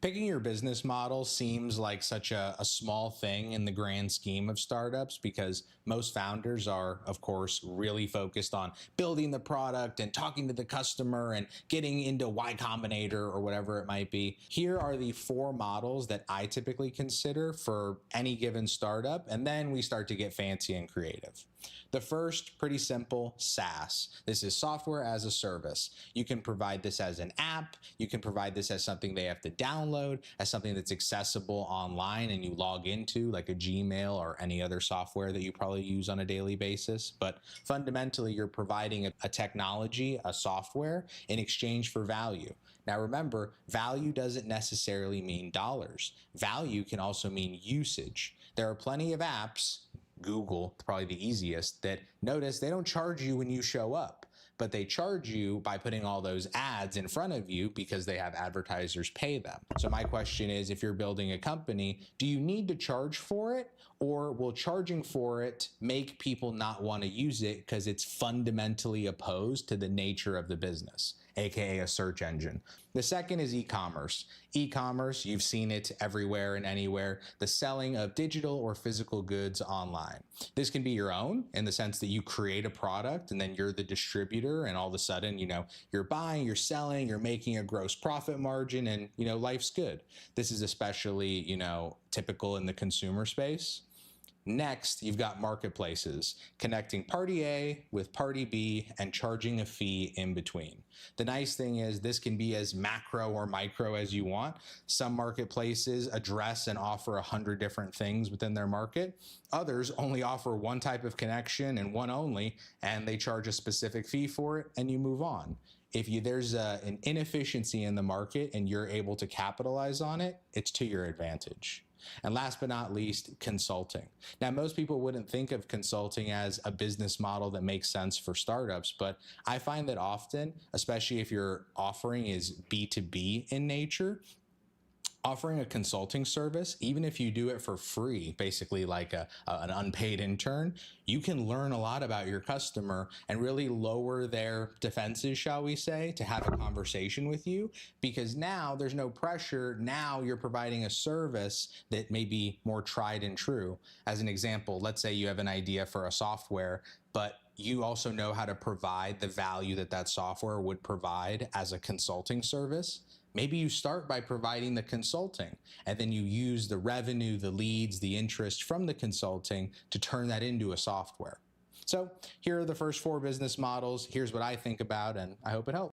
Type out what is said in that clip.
Picking your business model seems like such a small thing in the grand scheme of startups because most founders are, of course, really focused on building the product and talking to the customer and getting into Y Combinator or whatever it might be. Here are the four models that I typically consider for any given startup, and then we start to get fancy and creative. The first, pretty simple, SaaS. This is software as a service. You can provide this as an app. You can provide this as something they have to download, as something that's accessible online and you log into, like a Gmail or any other software that you probably use on a daily basis. But fundamentally, you're providing a technology, a software, in exchange for value. Now remember, value doesn't necessarily mean dollars. Value can also mean usage. There are plenty of apps, Google, probably the easiest, that notice they don't charge you when you show up, but they charge you by putting all those ads in front of you because they have advertisers pay them. So my question is, if you're building a company, do you need to charge for it, or will charging for it make people not want to use it because it's fundamentally opposed to the nature of the business, aka a search engine? The second is e-commerce. E-commerce, you've seen it everywhere and anywhere, the selling of digital or physical goods online. This can be your own in the sense that you create a product and then you're the distributor, and all of a sudden, you're buying, you're selling, you're making a gross profit margin, and life's good. This is especially, typical in the consumer space. Next, you've got marketplaces, connecting party A with party B and charging a fee in between. The nice thing is this can be as macro or micro as you want. Some marketplaces address and offer 100 different things within their market. Others only offer one type of connection and one only, and they charge a specific fee for it, and you move on. If there's an inefficiency in the market and you're able to capitalize on it, it's to your advantage. And last but not least, consulting. Now, most people wouldn't think of consulting as a business model that makes sense for startups, but I find that often, especially if your offering is B2B in nature, offering a consulting service, even if you do it for free, basically like an unpaid intern, you can learn a lot about your customer and really lower their defenses, shall we say, to have a conversation with you, because now there's no pressure. Now you're providing a service that may be more tried and true. As an example, let's say you have an idea for a software, but you also know how to provide the value that that software would provide as a consulting service. Maybe you start by providing the consulting, and then you use the revenue, the leads, the interest from the consulting to turn that into a software. So here are the first four business models. Here's what I think about, and I hope it helps.